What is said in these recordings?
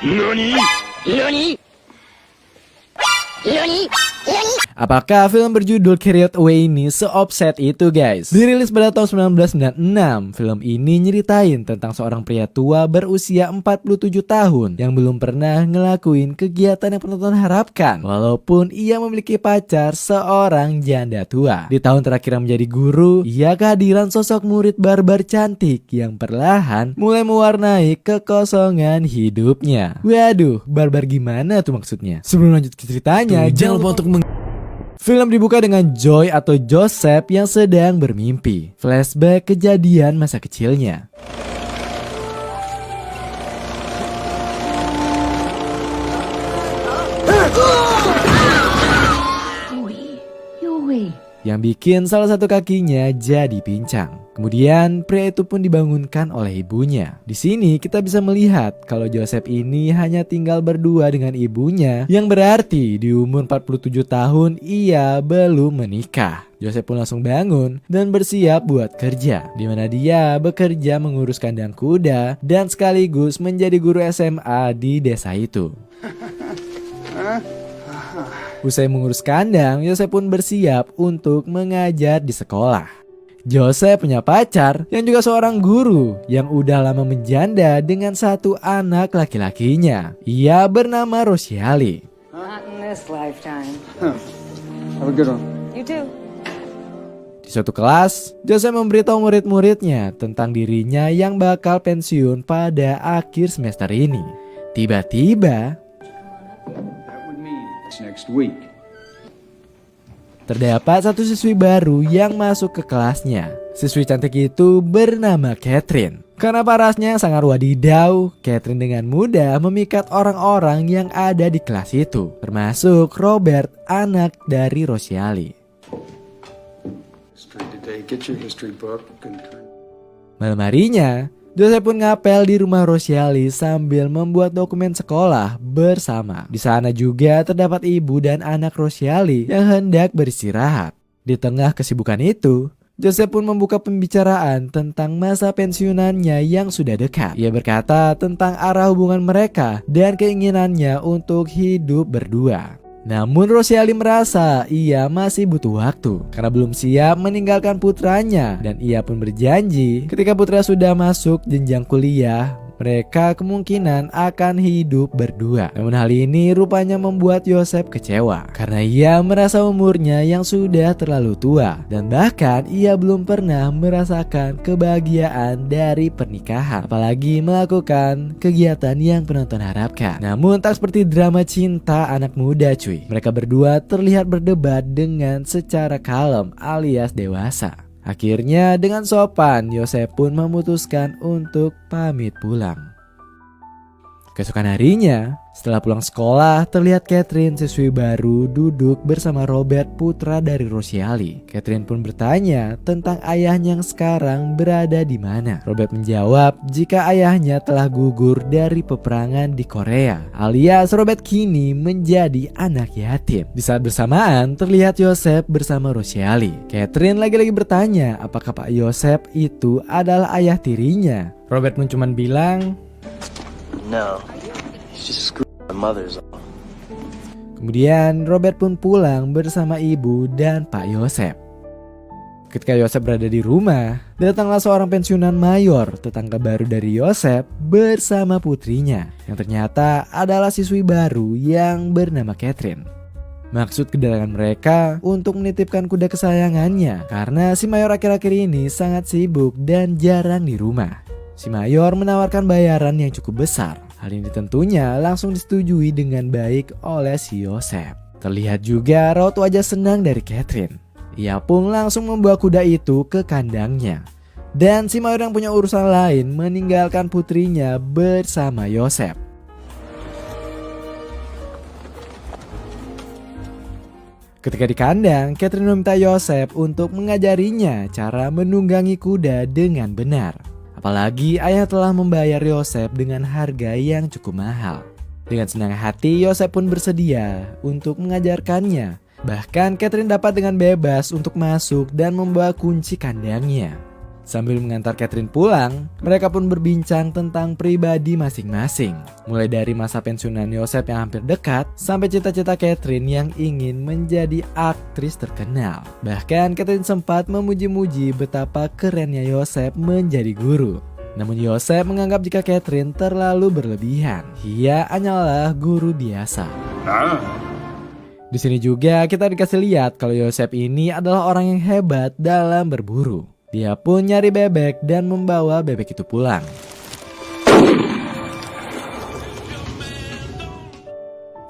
NANI? NANI? NANI? Apakah film berjudul Carried Away ini se-offset itu guys? Dirilis pada tahun 1996, film ini nyeritain tentang seorang pria tua berusia 47 tahun yang belum pernah ngelakuin kegiatan yang penonton harapkan. Walaupun ia memiliki pacar seorang janda tua. Di tahun terakhir menjadi guru, ia kehadiran sosok murid barbar cantik yang perlahan mulai mewarnai kekosongan hidupnya. Waduh, barbar gimana tuh maksudnya? Sebelum lanjut ke ceritanya, jangan lupa untuk film dibuka dengan Joy atau Joseph yang sedang bermimpi. Flashback kejadian masa kecilnya. Yang bikin salah satu kakinya jadi pincang. Kemudian pria itu pun dibangunkan oleh ibunya. Di sini kita bisa melihat kalau Joseph ini hanya tinggal berdua dengan ibunya, yang berarti di umur 47 tahun ia belum menikah. Joseph pun langsung bangun dan bersiap buat kerja, di mana dia bekerja mengurus kandang kuda dan sekaligus menjadi guru SMA di desa itu. Usai mengurus kandang, Joseph pun bersiap untuk mengajar di sekolah. Joseph punya pacar yang juga seorang guru yang udah lama menjanda dengan satu anak laki-lakinya. Ia bernama Rosiali. Not in this lifetime. Have a good one. You too. Di suatu kelas, Joseph memberitahu murid-muridnya tentang dirinya yang bakal pensiun pada akhir semester ini. Tiba-tiba, Next week. terdapat satu siswi baru yang masuk ke kelasnya. Siswi cantik itu bernama Catherine. Karena parasnya yang sangat wadidaw, Catherine dengan mudah memikat orang-orang yang ada di kelas itu, termasuk Robert, anak dari Rosiali. Malam harinya, Joseph pun ngapel di rumah Rosiali sambil membuat dokumen sekolah bersama. Di sana juga terdapat ibu dan anak Rosiali yang hendak beristirahat. Di tengah kesibukan itu, Joseph pun membuka pembicaraan tentang masa pensiunannya yang sudah dekat. Ia berkata tentang arah hubungan mereka dan keinginannya untuk hidup berdua. Namun Rosiali merasa ia masih butuh waktu karena belum siap meninggalkan putranya, dan ia pun berjanji ketika putra sudah masuk jenjang kuliah, mereka kemungkinan akan hidup berdua. Namun hal ini rupanya membuat Joseph kecewa karena ia merasa umurnya yang sudah terlalu tua dan bahkan ia belum pernah merasakan kebahagiaan dari pernikahan, apalagi melakukan kegiatan yang penonton harapkan. Namun tak seperti drama cinta anak muda cuy. Mereka berdua terlihat berdebat dengan secara kalem alias dewasa. Akhirnya dengan sopan, Joseph pun memutuskan untuk pamit pulang. Keesokan harinya, setelah pulang sekolah, terlihat Catherine, siswi baru, duduk bersama Robert, putra dari Rosiali. Catherine pun bertanya tentang ayahnya yang sekarang berada di mana. Robert menjawab jika ayahnya telah gugur dari peperangan di Korea, alias Robert kini menjadi anak yatim. Di saat bersamaan, terlihat Joseph bersama Rosiali. Catherine lagi-lagi bertanya apakah Pak Joseph itu adalah ayah tirinya. Robert pun cuma bilang, No, he's just screwing my mother's off. Kemudian Robert pun pulang bersama ibu dan Pak Joseph. Ketika Joseph berada di rumah, datanglah seorang pensiunan mayor, tetangga baru dari Joseph, bersama putrinya, yang ternyata adalah siswi baru yang bernama Catherine. Maksud kedatangan mereka untuk menitipkan kuda kesayangannya, karena si mayor akhir-akhir ini sangat sibuk dan jarang di rumah. Si mayor menawarkan bayaran yang cukup besar. Hal ini tentunya langsung disetujui dengan baik oleh si Joseph. Terlihat juga raut wajah senang dari Catherine. Ia pun langsung membawa kuda itu ke kandangnya. Dan si mayor yang punya urusan lain meninggalkan putrinya bersama Joseph. Ketika di kandang, Catherine meminta Joseph untuk mengajarinya cara menunggangi kuda dengan benar. Apalagi ayah telah membayar Joseph dengan harga yang cukup mahal. Dengan senang hati, Joseph pun bersedia untuk mengajarkannya. Bahkan Catherine dapat dengan bebas untuk masuk dan membawa kunci kandangnya. Sambil mengantar Catherine pulang, mereka pun berbincang tentang pribadi masing-masing. Mulai dari masa pensiunan Yosef yang hampir dekat, sampai cita-cita Catherine yang ingin menjadi aktris terkenal. Bahkan Catherine sempat memuji-muji betapa kerennya Yosef menjadi guru. Namun Yosef menganggap jika Catherine terlalu berlebihan. Ia hanyalah guru biasa. Di sini juga kita dikasih lihat kalau Yosef ini adalah orang yang hebat dalam berburu. Dia pun nyari bebek dan membawa bebek itu pulang.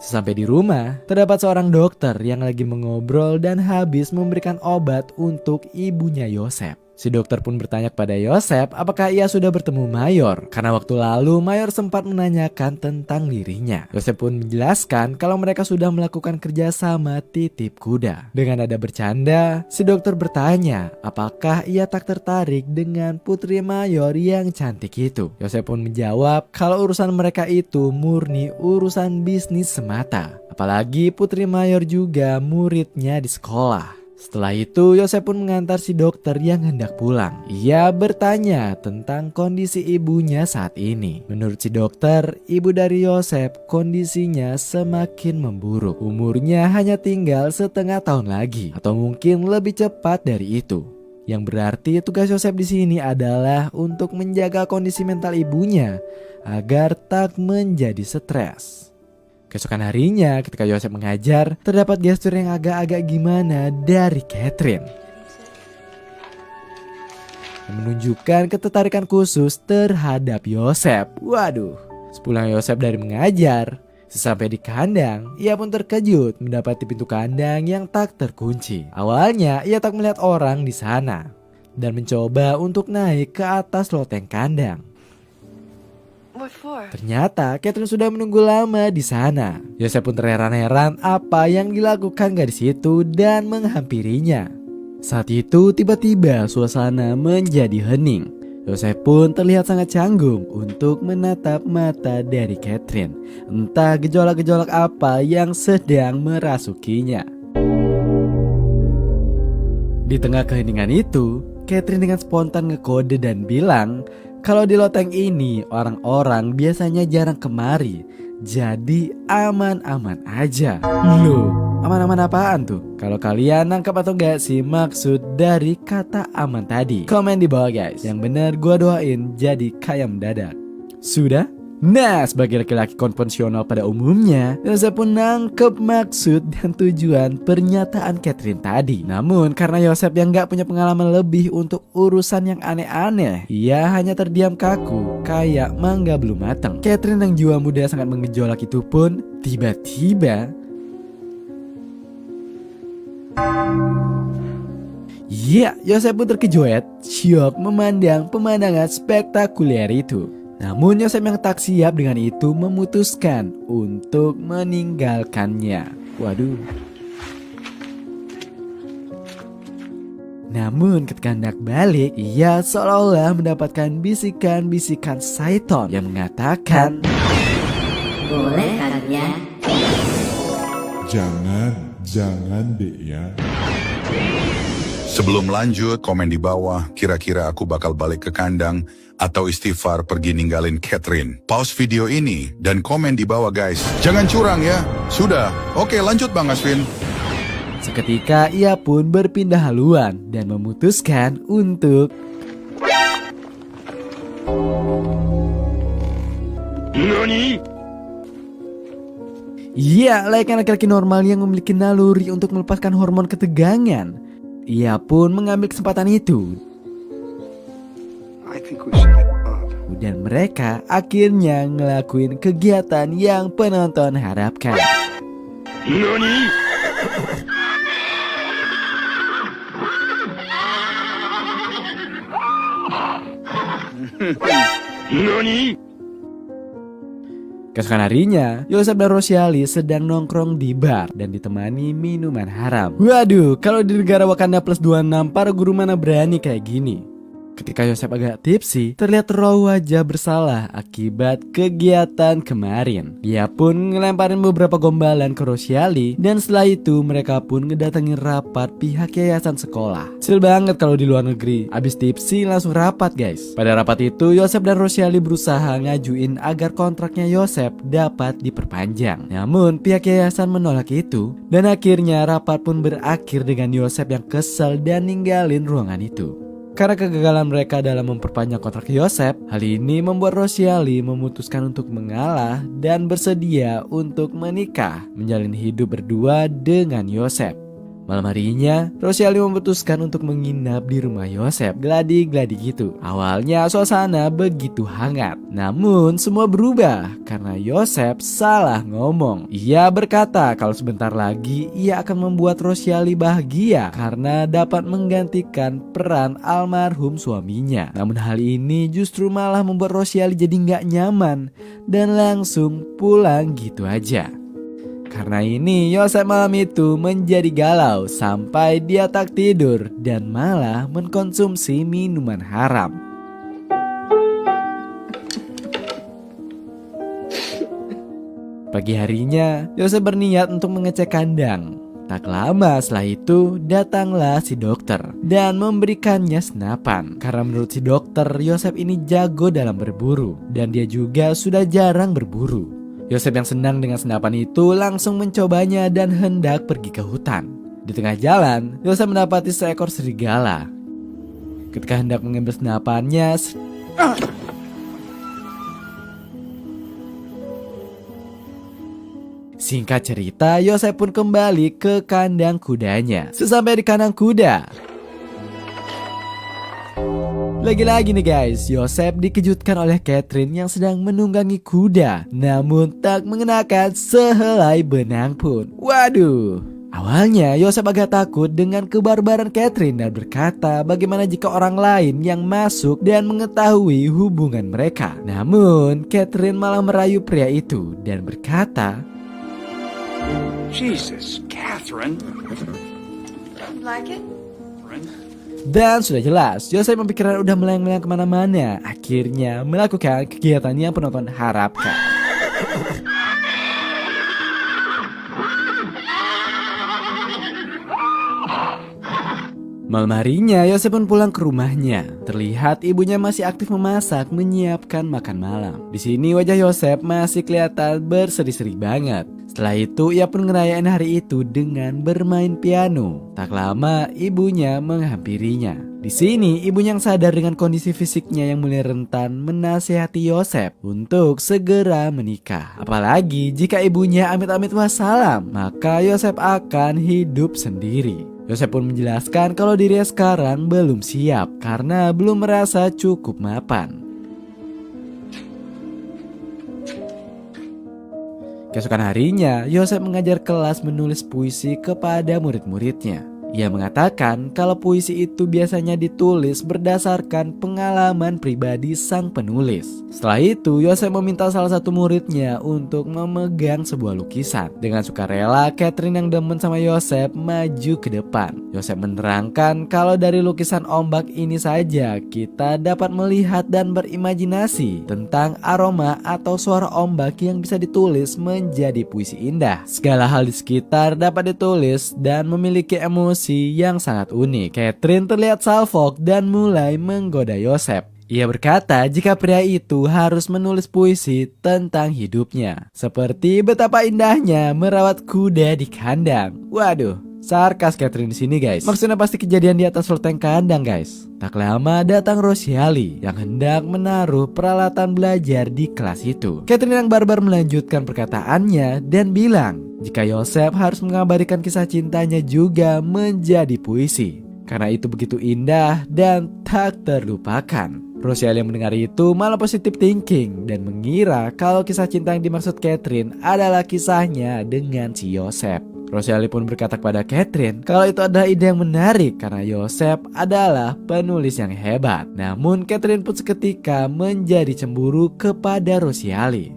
Sesampai di rumah, terdapat seorang dokter yang lagi mengobrol dan habis memberikan obat untuk ibunya Yosef. Si dokter pun bertanya kepada Yosef apakah ia sudah bertemu Mayor, karena waktu lalu Mayor sempat menanyakan tentang dirinya. Yosef pun menjelaskan kalau mereka sudah melakukan kerjasama titip kuda. Dengan nada bercanda, si dokter bertanya apakah ia tak tertarik dengan putri Mayor yang cantik itu. Yosef pun menjawab kalau urusan mereka itu murni urusan bisnis semata. Apalagi putri Mayor juga muridnya di sekolah. Setelah itu, Yosef pun mengantar si dokter yang hendak pulang. Ia bertanya tentang kondisi ibunya saat ini. Menurut si dokter, ibu dari Yosef kondisinya semakin memburuk. Umurnya hanya tinggal setengah tahun lagi, atau mungkin lebih cepat dari itu. Yang berarti tugas Yosef di sini adalah untuk menjaga kondisi mental ibunya agar tak menjadi stres. Keesokan harinya ketika Yosef mengajar, terdapat gestur yang agak-agak gimana dari Catherine yang menunjukkan ketertarikan khusus terhadap Yosef. Waduh, sepulang Yosef dari mengajar, sesampai di kandang, ia pun terkejut mendapati pintu kandang yang tak terkunci. Awalnya ia tak melihat orang di sana dan mencoba untuk naik ke atas loteng kandang. Ternyata Catherine sudah menunggu lama di sana. Yosef pun terheran-heran apa yang dilakukan gadis itu dan menghampirinya. Saat itu tiba-tiba suasana menjadi hening. Yosef pun terlihat sangat canggung untuk menatap mata dari Catherine. Entah gejolak-gejolak apa yang sedang merasukinya. Di tengah keheningan itu, Catherine dengan spontan ngekode dan bilang kalau di loteng ini orang-orang biasanya jarang kemari, jadi aman-aman aja. Loh, aman-aman apaan tuh? Kalau kalian nangkap atau gak sih maksud dari kata aman tadi? Komen di bawah guys. Yang bener gua doain jadi kaya mendadak. Sudah? Nah, sebagai laki-laki konvensional pada umumnya, Yosef pun nangkep maksud dan tujuan pernyataan Catherine tadi. Namun karena Yosef yang gak punya pengalaman lebih untuk urusan yang aneh-aneh, ia hanya terdiam kaku kayak mangga belum matang. Catherine yang jiwa muda sangat mengejolak itu pun tiba-tiba Yosef pun terkejoet, syok memandang pemandangan spektakuler itu. Namun Yosef yang tak siap dengan itu memutuskan untuk meninggalkannya. Waduh. Namun ketika hendak balik, ia seolah-olah mendapatkan bisikan-bisikan syaitan yang mengatakan, Boleh kalian? Jangan dek ya. Sebelum lanjut, komen di bawah, kira-kira aku bakal balik ke kandang atau istighfar pergi ninggalin Catherine. Pause video ini dan komen di bawah guys. Jangan curang ya. Sudah, oke lanjut Bang Asvin. Seketika ia pun berpindah haluan dan memutuskan untuk NANI? Iya, layaknya laki-laki normal yang memiliki naluri untuk melepaskan hormon ketegangan. Ia pun mengambil kesempatan itu. Dan mereka akhirnya ngelakuin kegiatan yang penonton harapkan. NANI? NANI? Keesokan harinya, Yosef dan Rosyali sedang nongkrong di bar dan ditemani minuman haram. Waduh, kalau di negara Wakanda plus 26 para guru mana berani kayak gini. Ketika Yosef agak tipsi, terlihat raut wajah bersalah akibat kegiatan kemarin. Dia pun ngelemparin beberapa gombalan ke Rosiali, dan setelah itu mereka pun ngedatengin rapat pihak yayasan sekolah. Chill banget kalau di luar negeri, abis tipsi langsung rapat guys. Pada rapat itu, Yosef dan Rosiali berusaha ngajuin agar kontraknya Yosef dapat diperpanjang. Namun pihak yayasan menolak itu, dan akhirnya rapat pun berakhir dengan Yosef yang kesal dan ninggalin ruangan itu. Karena kegagalan mereka dalam memperpanjang kontrak Yosef, hal ini membuat Rosiali memutuskan untuk mengalah dan bersedia untuk menikah, menjalin hidup berdua dengan Yosef. Malam harinya, Rosiali memutuskan untuk menginap di rumah Yosef. Gladi-gladi gitu. Awalnya suasana begitu hangat, namun semua berubah karena Yosef salah ngomong. Ia berkata kalau sebentar lagi ia akan membuat Rosiali bahagia karena dapat menggantikan peran almarhum suaminya. Namun hal ini justru malah membuat Rosiali jadi nggak nyaman dan langsung pulang gitu aja. Karena ini, Yosef malam itu menjadi galau sampai dia tak tidur dan malah mengkonsumsi minuman haram. Pagi harinya, Yosef berniat untuk mengecek kandang. Tak lama setelah itu, datanglah si dokter dan memberikannya senapan. Karena menurut si dokter, Yosef ini jago dalam berburu dan dia juga sudah jarang berburu. Yosef yang senang dengan senapan itu langsung mencobanya dan hendak pergi ke hutan. Di tengah jalan, Yosef mendapati seekor serigala. Ketika hendak mengambil senapannya, singkat cerita, Yosef pun kembali ke kandang kudanya. Sesampai di kandang kuda, lagi-lagi nih guys, Yosef dikejutkan oleh Catherine yang sedang menunggangi kuda, namun tak mengenakan sehelai benang pun. Waduh. Awalnya Yosef agak takut dengan kebarbaran Catherine dan berkata bagaimana jika orang lain yang masuk dan mengetahui hubungan mereka. Namun Catherine malah merayu pria itu dan berkata, Jesus, Catherine. Like it? dan sudah jelas, Yosef memikirkan udah melayang-layang kemana-mana. Akhirnya melakukan kegiatan yang penonton harapkan. Malam harinya, Yosef pun pulang ke rumahnya. Terlihat ibunya masih aktif memasak, menyiapkan makan malam. Di sini wajah Yosef masih kelihatan berseri-seri banget. Setelah itu, ia pun ngerayain hari itu dengan bermain piano. Tak lama, ibunya menghampirinya. Di sini, ibunya yang sadar dengan kondisi fisiknya yang mulai rentan menasihati Yosef untuk segera menikah. Apalagi jika ibunya amit-amit wassalam, maka Yosef akan hidup sendiri. Yosef pun menjelaskan kalau dirinya sekarang belum siap karena belum merasa cukup mapan. Keesokan harinya, Yosef mengajar kelas menulis puisi kepada murid-muridnya. Ia mengatakan kalau puisi itu biasanya ditulis berdasarkan pengalaman pribadi sang penulis. Setelah itu, Yosef meminta salah satu muridnya untuk memegang sebuah lukisan. Dengan sukarela, Catherine yang demen sama Yosef maju ke depan. Yosef menerangkan kalau dari lukisan ombak ini saja kita dapat melihat dan berimajinasi tentang aroma atau suara ombak yang bisa ditulis menjadi puisi indah. Segala hal di sekitar dapat ditulis dan memiliki emosi yang sangat unik. Catherine terlihat salfok dan mulai menggoda Yosef. Ia berkata jika pria itu harus menulis puisi tentang hidupnya, seperti betapa indahnya merawat kuda di kandang. Waduh, sarkas Catherine di sini guys. Maksudnya pasti kejadian di atas loteng kandang guys. Tak lama datang Rosiali yang hendak menaruh peralatan belajar di kelas itu. Catherine yang barbar melanjutkan perkataannya dan bilang jika Yosef harus mengabadikan kisah cintanya juga menjadi puisi karena itu begitu indah dan tak terlupakan. Rosiali yang mendengar itu malah positive thinking dan mengira kalau kisah cinta yang dimaksud Catherine adalah kisahnya dengan si Yosef. Rosiali pun berkata kepada Catherine kalau itu adalah ide yang menarik karena Yosef adalah penulis yang hebat. Namun Catherine pun seketika menjadi cemburu kepada Rosiali.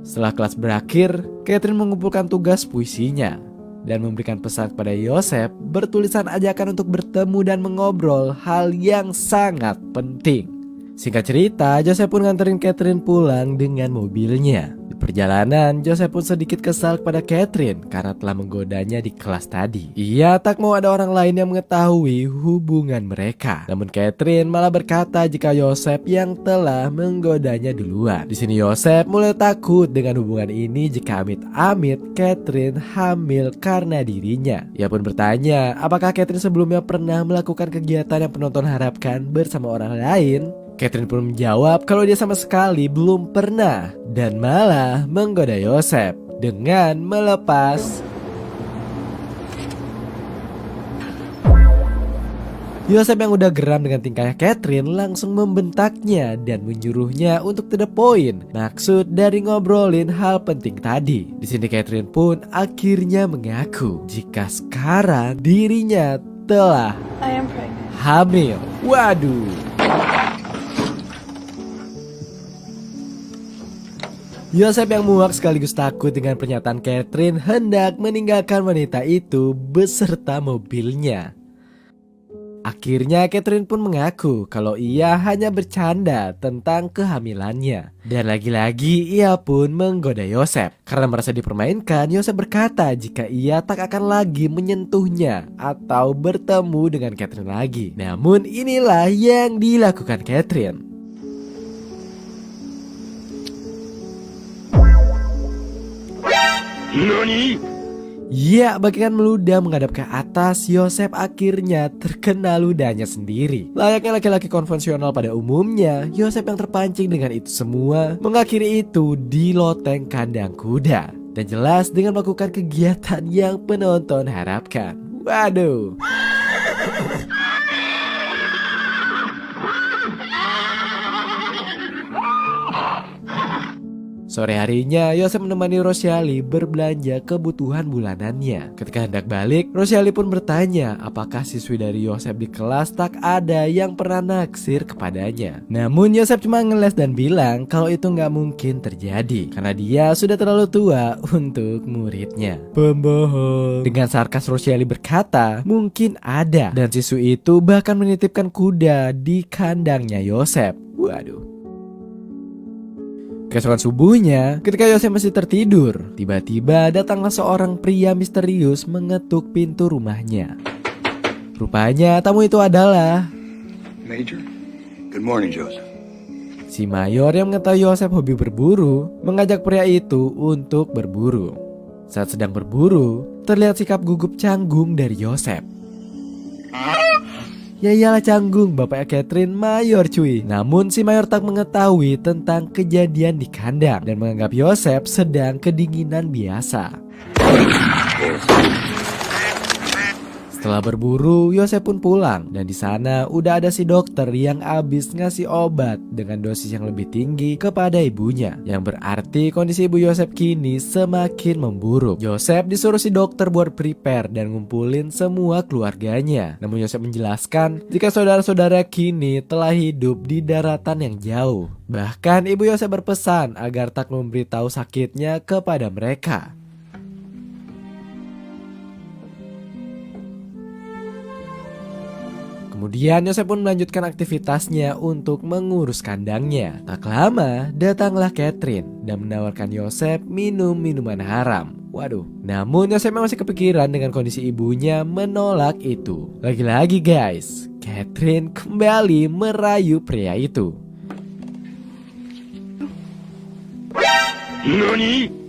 Setelah kelas berakhir, Catherine mengumpulkan tugas puisinya. dan memberikan pesan kepada Yosef bertulisan ajakan untuk bertemu dan mengobrol hal yang sangat penting. Singkat cerita, Joseph pun nganterin Catherine pulang dengan mobilnya. Di perjalanan, Joseph pun sedikit kesal kepada Catherine karena telah menggodanya di kelas tadi. Ia tak mau ada orang lain yang mengetahui hubungan mereka. Namun Catherine malah berkata jika Joseph yang telah menggodanya duluan. Di sini Joseph mulai takut dengan hubungan ini jika amit-amit Catherine hamil karena dirinya. Ia pun bertanya, apakah Catherine sebelumnya pernah melakukan kegiatan yang penonton harapkan bersama orang lain? Catherine pun menjawab kalau dia sama sekali belum pernah dan malah menggoda Joseph dengan melepas. Joseph yang udah geram dengan tingkahnya Catherine langsung membentaknya dan menyuruhnya untuk to the point. Maksud dari ngobrolin hal penting tadi. Di sini Catherine pun akhirnya mengaku jika sekarang dirinya telah I am pregnant. hamil. Waduh. Joseph yang muak sekaligus takut dengan pernyataan Catherine hendak meninggalkan wanita itu beserta mobilnya. Akhirnya Catherine pun mengaku kalau ia hanya bercanda tentang kehamilannya. Dan lagi-lagi ia pun menggoda Joseph. Karena merasa dipermainkan, Joseph berkata jika ia tak akan lagi menyentuhnya atau bertemu dengan Catherine lagi. Namun inilah yang dilakukan Catherine. NANI? Ya, bagaikan meludah menghadap ke atas, Joseph akhirnya terkena ludahnya sendiri. Layaknya laki-laki konvensional pada umumnya, Joseph yang terpancing dengan itu semua mengakhiri itu di loteng kandang kuda. Dan jelas dengan melakukan kegiatan yang penonton harapkan. Waduh. Sore harinya, Joseph menemani Rosyali berbelanja kebutuhan bulanannya. Ketika hendak balik, Rosyali pun bertanya apakah siswi dari Joseph di kelas tak ada yang pernah naksir kepadanya. Namun Joseph cuma ngeles dan bilang kalau itu nggak mungkin terjadi karena dia sudah terlalu tua untuk muridnya. Pembohong. Dengan sarkas Rosyali berkata, mungkin ada, dan siswi itu bahkan menitipkan kuda di kandangnya Joseph. Waduh. Keesokan subuhnya, ketika Joseph masih tertidur, tiba-tiba datanglah seorang pria misterius mengetuk pintu rumahnya. Rupanya tamu itu adalah Major? Good morning, Joseph. si mayor yang mengetahui Joseph hobi berburu, mengajak pria itu untuk berburu. Saat sedang berburu, terlihat sikap gugup canggung dari Joseph. Ya iyalah canggung, bapaknya Catherine mayor cuy. Namun si mayor tak mengetahui tentang kejadian di kandang dan menganggap Joseph sedang kedinginan biasa. Setelah berburu, Joseph pun pulang dan di sana udah ada si dokter yang abis ngasih obat dengan dosis yang lebih tinggi kepada ibunya. Yang berarti kondisi ibu Joseph kini semakin memburuk. Joseph disuruh si dokter buat prepare dan ngumpulin semua keluarganya. Namun Joseph menjelaskan jika saudara-saudara kini telah hidup di daratan yang jauh. Bahkan ibu Joseph berpesan agar tak memberitahu sakitnya kepada mereka. Kemudian Joseph pun melanjutkan aktivitasnya untuk mengurus kandangnya. Tak lama datanglah Catherine dan menawarkan Joseph minum minuman haram. Waduh. Namun Joseph masih kepikiran dengan kondisi ibunya menolak itu. Lagi-lagi guys, Catherine kembali merayu pria itu. NANI?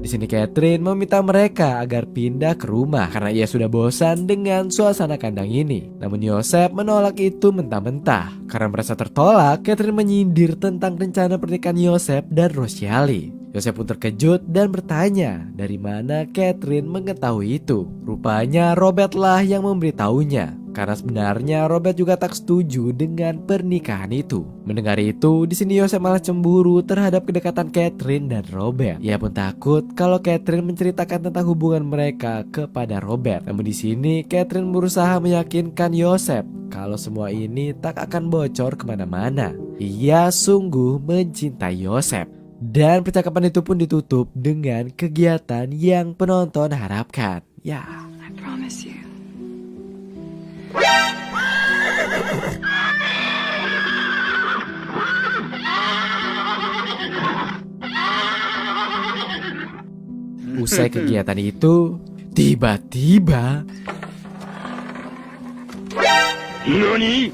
Di sini Catherine meminta mereka agar pindah ke rumah karena ia sudah bosan dengan suasana kandang ini. Namun Joseph menolak itu mentah-mentah. Karena merasa tertolak, Catherine menyindir tentang rencana pernikahan Joseph dan Rosyali. Joseph pun terkejut dan bertanya dari mana Catherine mengetahui itu. Rupanya Robert lah yang memberitahunya. Karena sebenarnya Robert juga tak setuju dengan pernikahan itu. Mendengar itu, di sini Joseph malah cemburu terhadap kedekatan Catherine dan Robert. Ia pun takut kalau Catherine menceritakan tentang hubungan mereka kepada Robert. Namun di sini Catherine berusaha meyakinkan Joseph kalau semua ini tak akan bocor kemana-mana. Ia sungguh mencintai Joseph. Dan percakapan itu pun ditutup dengan kegiatan yang penonton harapkan. Ya. I promise you. Usai kegiatan itu, tiba-tiba NANI?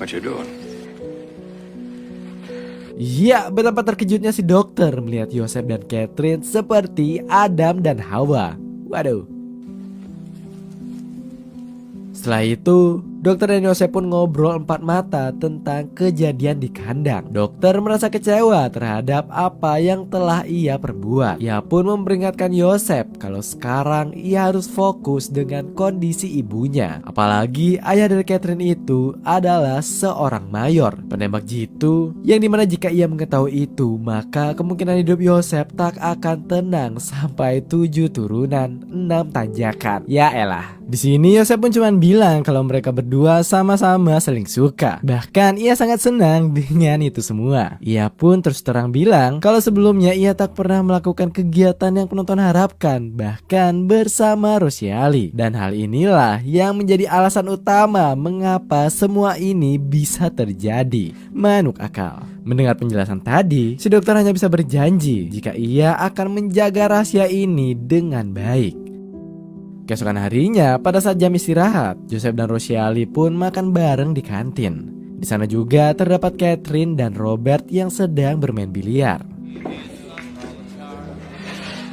ya, betapa terkejutnya si dokter melihat Yosef dan Catherine seperti Adam dan Hawa. Waduh. Setelah itu, dokter dan Yosef pun ngobrol empat mata tentang kejadian di kandang. Dokter merasa kecewa terhadap apa yang telah ia perbuat. Ia pun memperingatkan Yosef kalau sekarang ia harus fokus dengan kondisi ibunya. Apalagi ayah dari Catherine itu adalah seorang mayor, penembak jitu, yang dimana jika ia mengetahui itu, maka kemungkinan hidup Yosef tak akan tenang sampai 7 turunan, 6 tanjakan. Ya elah. Di sini Yosef pun cuma bilang kalau mereka berdua sama-sama saling suka. Bahkan ia sangat senang dengan itu semua. Ia pun terus terang bilang kalau sebelumnya ia tak pernah melakukan kegiatan yang penonton harapkan, bahkan bersama Rosiali. Dan hal inilah yang menjadi alasan utama mengapa semua ini bisa terjadi. Manuk akal. Mendengar penjelasan tadi, si dokter hanya bisa berjanji jika ia akan menjaga rahasia ini dengan baik. Keesokan harinya, pada saat jam istirahat, Joseph dan Rosiali pun makan bareng di kantin. Di sana juga terdapat Catherine dan Robert yang sedang bermain biliar.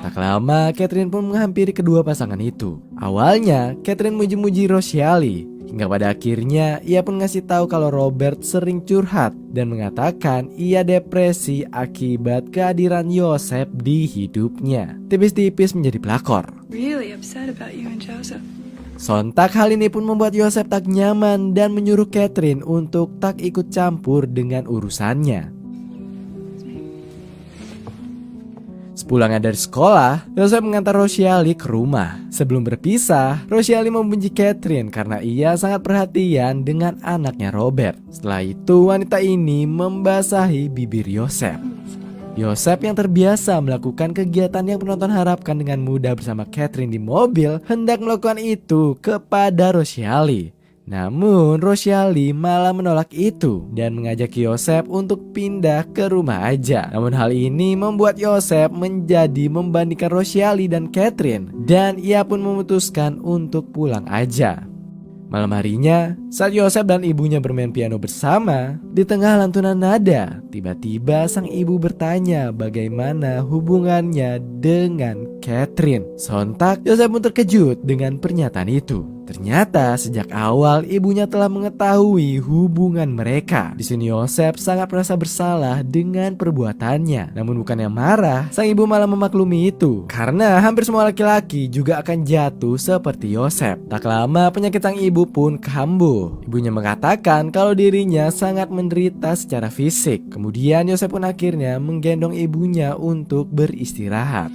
Tak lama, Catherine pun menghampiri kedua pasangan itu. Awalnya, Catherine muji-muji Rosiali, hingga pada akhirnya ia pun ngasih tahu kalau Robert sering curhat dan mengatakan ia depresi akibat kehadiran Yosef di hidupnya. Tipis-tipis menjadi pelakor. Really upset about you and Joseph. Sontak hal ini pun membuat Yosef tak nyaman dan menyuruh Catherine untuk tak ikut campur dengan urusannya. Sepulangnya dari sekolah, Yosef mengantar Rosiali ke rumah. Sebelum berpisah, Rosiali membenci Catherine karena ia sangat perhatian dengan anaknya Robert. Setelah itu, wanita ini membasahi bibir Yosef. Yosef yang terbiasa melakukan kegiatan yang penonton harapkan dengan mudah bersama Catherine di mobil, hendak melakukan itu kepada Rosiali. Namun Rosiali malah menolak itu dan mengajak Yosef untuk pindah ke rumah aja. Namun hal ini membuat Yosef menjadi membandingkan Rosiali dan Catherine, dan ia pun memutuskan untuk pulang aja. Malam harinya, saat Yosef dan ibunya bermain piano bersama, di tengah lantunan nada, tiba-tiba sang ibu bertanya bagaimana hubungannya dengan Catherine. Sontak, Yosef pun terkejut dengan pernyataan itu. Ternyata sejak awal ibunya telah mengetahui hubungan mereka. Di sini Yosef sangat merasa bersalah dengan perbuatannya. Namun bukannya marah, sang ibu malah memaklumi itu. Karena hampir semua laki-laki juga akan jatuh seperti Yosef. Tak lama penyakit sang ibu pun kambuh. Ibunya mengatakan kalau dirinya sangat menderita secara fisik. Kemudian Yosef pun akhirnya menggendong ibunya untuk beristirahat.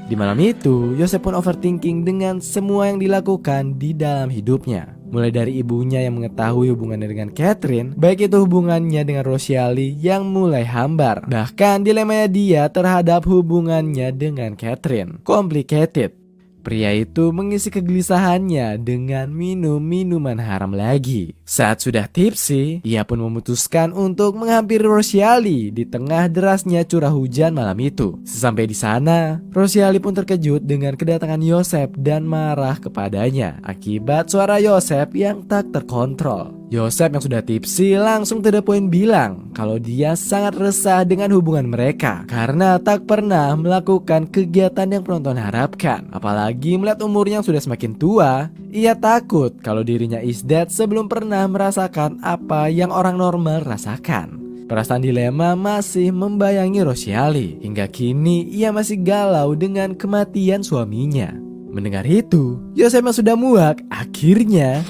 Di malam itu, Yosef pun overthinking dengan semua yang dilakukan di dalam hidupnya. Mulai dari ibunya yang mengetahui hubungannya dengan Catherine, baik itu hubungannya dengan Rosiali yang mulai hambar. Bahkan dilemanya dia terhadap hubungannya dengan Catherine. Complicated. Pria itu mengisi kegelisahannya dengan minum minuman haram lagi. Saat sudah tipsi, ia pun memutuskan untuk menghampiri Rosiali di tengah derasnya curah hujan malam itu. Sesampai di sana, Rosiali pun terkejut dengan kedatangan Yosef dan marah kepadanya akibat suara Yosef yang tak terkontrol. Yosef yang sudah tipsi langsung to the point bilang kalau dia sangat resah dengan hubungan mereka karena tak pernah melakukan kegiatan yang penonton harapkan. Apalagi melihat umurnya yang sudah semakin tua, ia takut kalau dirinya is dead sebelum pernah merasakan apa yang orang normal rasakan. Perasaan dilema masih membayangi Rosiali. Hingga kini ia masih galau dengan kematian suaminya. Mendengar itu, Yosef yang sudah muak akhirnya...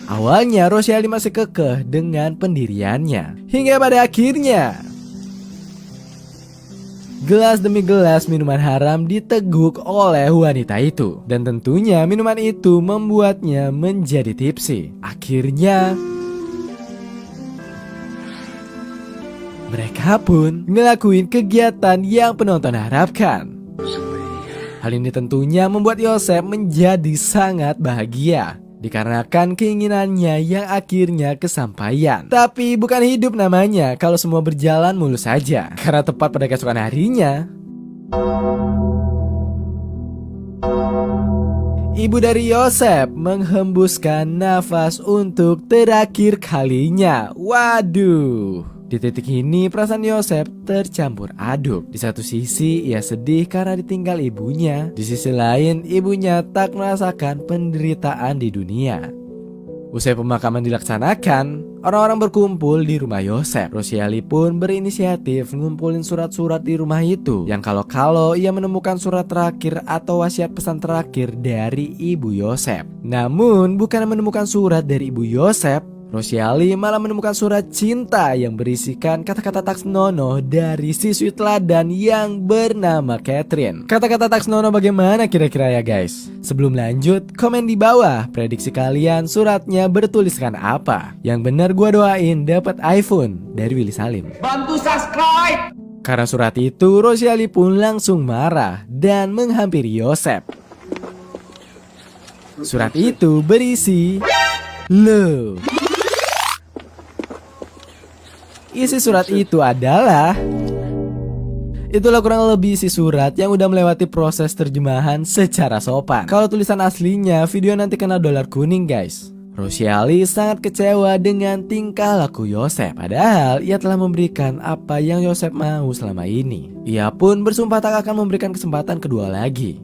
Awalnya Rosiali masih kekeh dengan pendiriannya. Hingga pada akhirnya gelas demi gelas minuman haram diteguk oleh wanita itu. Dan tentunya minuman itu membuatnya menjadi tipsi. Akhirnya Mereka pun ngelakuin kegiatan yang penonton harapkan. Hal ini tentunya membuat Yosef menjadi sangat bahagia dikarenakan keinginannya yang akhirnya kesampaian. Tapi bukan hidup namanya kalau semua berjalan mulus saja. Karena tepat pada keesokan harinya, ibu dari Yosef menghembuskan nafas untuk terakhir kalinya. Waduh. Di titik ini perasaan Yosef tercampur aduk. Di satu sisi ia sedih karena ditinggal ibunya. Di sisi lain ibunya tak merasakan penderitaan di dunia. Usai pemakaman dilaksanakan, orang-orang berkumpul di rumah Yosef. Rosiali pun berinisiatif ngumpulin surat-surat di rumah itu, yang kalau ia menemukan surat terakhir atau wasiat pesan terakhir dari ibu Yosef. Namun bukan menemukan surat dari ibu Yosef, Rosiali malah menemukan surat cinta yang berisikan kata-kata taksnono dari siswi teladan yang bernama Catherine. Kata-kata taksnono bagaimana kira-kira ya guys? Sebelum lanjut, komen di bawah prediksi kalian suratnya bertuliskan apa. Yang benar gua doain dapat iPhone dari Willy Salim. Bantu subscribe. Karena surat itu, Rosiali pun langsung marah dan menghampiri Yosef. Surat itu berisi, "Loh." Isi surat itu adalah, itulah kurang lebih isi surat yang udah melewati proses terjemahan secara sopan. Kalau tulisan aslinya, video nanti kena dolar kuning guys. Rosiali sangat kecewa dengan tingkah laku Yosef. Padahal ia telah memberikan apa yang Yosef mau selama ini. Ia pun bersumpah tak akan memberikan kesempatan kedua lagi.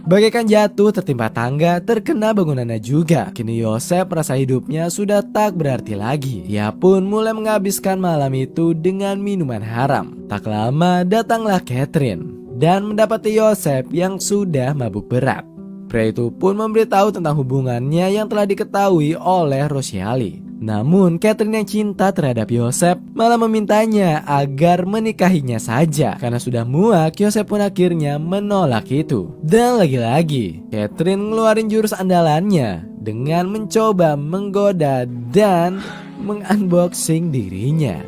Bagaikan jatuh tertimpa tangga, terkena bangunannya juga. Kini Yosef merasa hidupnya sudah tak berarti lagi. Ia pun mulai menghabiskan malam itu dengan minuman haram. Tak lama datanglah Catherine dan mendapati Yosef yang sudah mabuk berat. Pria itu pun memberitahu tentang hubungannya yang telah diketahui oleh Rosiali. Namun Catherine yang cinta terhadap Yosef malah memintanya agar menikahinya saja. Karena sudah muak, Yosef pun akhirnya menolak itu. Dan lagi-lagi Catherine ngeluarin jurus andalannya dengan mencoba menggoda dan mengunboxing dirinya.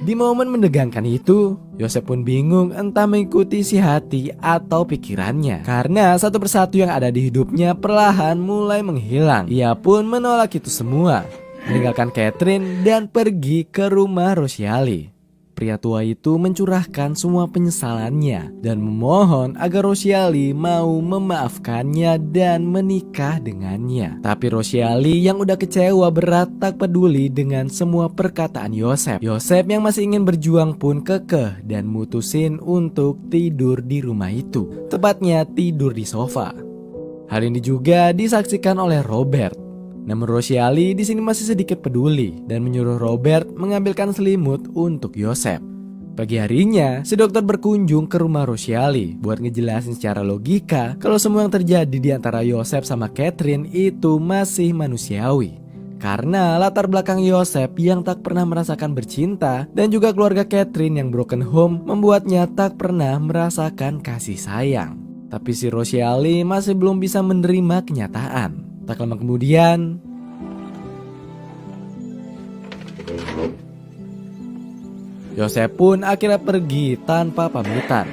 Di momen menegangkan itu, Yosef pun bingung entah mengikuti si hati atau pikirannya. Karena satu persatu yang ada di hidupnya perlahan mulai menghilang. Ia pun menolak itu semua, meninggalkan Catherine dan pergi ke rumah Rosiali. Pria tua itu mencurahkan semua penyesalannya dan memohon agar Rosiali mau memaafkannya dan menikah dengannya. Tapi Rosiali yang udah kecewa berat tak peduli dengan semua perkataan Yosef. Yosef yang masih ingin berjuang pun kekeh dan mutusin untuk tidur di rumah itu. Tepatnya tidur di sofa. Hal ini juga disaksikan oleh Robert. Namun Rosiali di sini masih sedikit peduli dan menyuruh Robert mengambilkan selimut untuk Yosef. Pagi harinya, si dokter berkunjung ke rumah Rosiali buat ngejelasin secara logika kalau semua yang terjadi di antara Yosef sama Catherine itu masih manusiawi. Karena latar belakang Yosef yang tak pernah merasakan bercinta dan juga keluarga Catherine yang broken home membuatnya tak pernah merasakan kasih sayang. Tapi si Rosiali masih belum bisa menerima kenyataan. Tak lama kemudian, Yosef pun akhirnya pergi tanpa pamitan.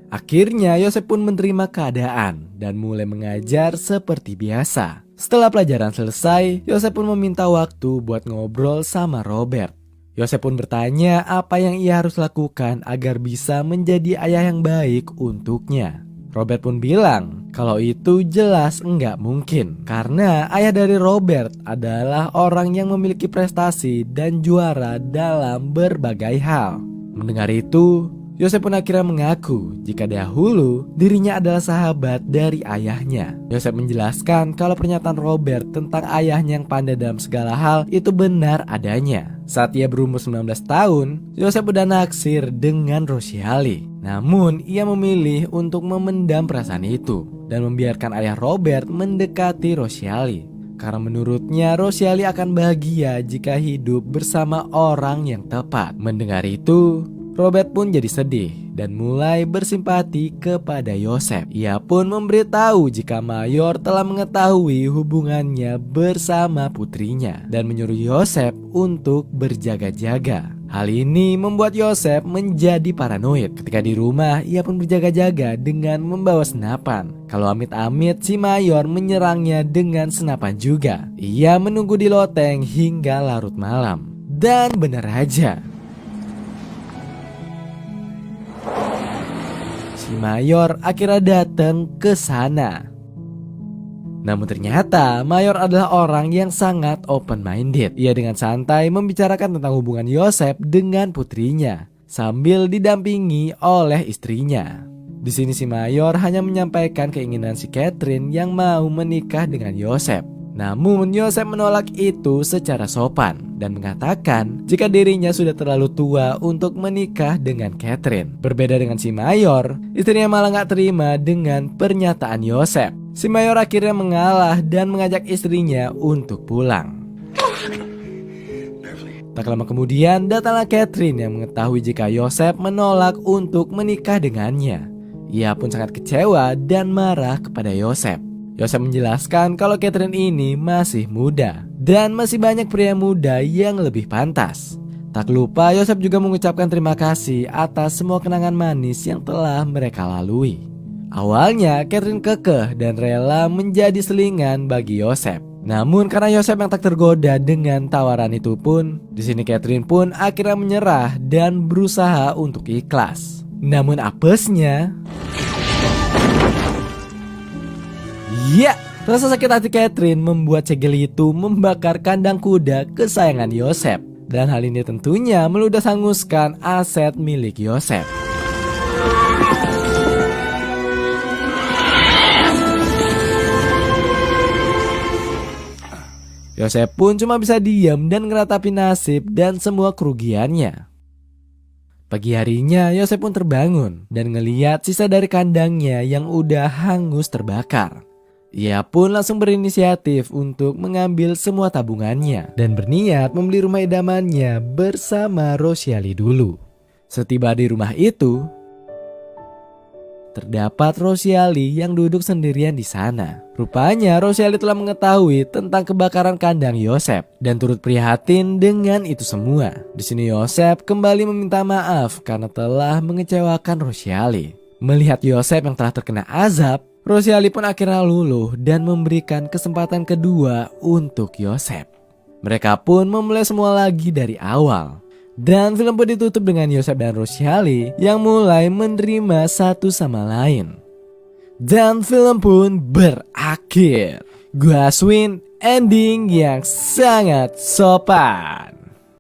Akhirnya Yosef pun menerima keadaan dan mulai mengajar seperti biasa. Setelah pelajaran selesai, Yosef pun meminta waktu buat ngobrol sama Robert. Yosef pun bertanya apa yang ia harus lakukan agar bisa menjadi ayah yang baik untuknya. Robert pun bilang kalau itu jelas enggak mungkin karena ayah dari Robert adalah orang yang memiliki prestasi dan juara dalam berbagai hal. Mendengar itu, Yosef pun akhirnya mengaku jika dahulu dirinya adalah sahabat dari ayahnya. Yosef menjelaskan kalau pernyataan Robert tentang ayahnya yang pandai dalam segala hal itu benar adanya. Saat ia berumur 19 tahun, Yosef udah naksir dengan Rosiali. Namun ia memilih untuk memendam perasaan itu dan membiarkan ayah Robert mendekati Rosiali. Karena menurutnya Rosiali akan bahagia jika hidup bersama orang yang tepat. Mendengar itu, Robert pun jadi sedih dan mulai bersimpati kepada Yosef. Ia pun memberitahu jika Mayor telah mengetahui hubungannya bersama putrinya dan menyuruh Yosef untuk berjaga-jaga. Hal ini membuat Yosef menjadi paranoid. Ketika di rumah, ia pun berjaga-jaga dengan membawa senapan. Kalau amit-amit si Mayor menyerangnya dengan senapan juga. Ia menunggu di loteng hingga larut malam. Dan benar aja, si Mayor akhirnya datang ke sana. Namun ternyata Mayor adalah orang yang sangat open-minded. Ia dengan santai membicarakan tentang hubungan Yosef dengan putrinya sambil didampingi oleh istrinya. Di sini si Mayor hanya menyampaikan keinginan si Catherine yang mau menikah dengan Yosef. Namun Yosef menolak itu secara sopan dan mengatakan jika dirinya sudah terlalu tua untuk menikah dengan Catherine. Berbeda dengan si Mayor, istrinya malah gak terima dengan pernyataan Yosef. Si Mayor akhirnya mengalah dan mengajak istrinya untuk pulang. Tak lama kemudian datanglah Catherine yang mengetahui jika Yosef menolak untuk menikah dengannya. Ia pun sangat kecewa dan marah kepada Yosef. Yosef menjelaskan kalau Catherine ini masih muda dan masih banyak pria muda yang lebih pantas. Tak lupa Yosef juga mengucapkan terima kasih atas semua kenangan manis yang telah mereka lalui. Awalnya Catherine kekeh dan rela menjadi selingan bagi Yosef. Namun karena Yosef yang tak tergoda dengan tawaran itu pun, di sini Catherine pun akhirnya menyerah dan berusaha untuk ikhlas. Namun apesnya, ya, rasa sakit hati Catherine membuat segel itu membakar kandang kuda kesayangan Yosef. Dan hal ini tentunya meludas hanguskan aset milik Yosef. Yosef pun cuma bisa diam dan ngeratapi nasib dan semua kerugiannya. Pagi harinya Yosef pun terbangun dan ngeliat sisa dari kandangnya yang udah hangus terbakar. Ia pun langsung berinisiatif untuk mengambil semua tabungannya dan berniat membeli rumah idamannya bersama Rosiali dulu. Setiba di rumah itu, terdapat Rosiali yang duduk sendirian di sana. Rupanya Rosiali telah mengetahui tentang kebakaran kandang Yosef dan turut prihatin dengan itu semua. Di sini Yosef kembali meminta maaf karena telah mengecewakan Rosiali. Melihat Yosef yang telah terkena azab, Rosiali pun akhirnya luluh dan memberikan kesempatan kedua untuk Yosef. Mereka pun memulai semua lagi dari awal. Dan film pun ditutup dengan Yosef dan Rosiali yang mulai menerima satu sama lain. Dan film pun berakhir. Gua Aswin, ending yang sangat sopan.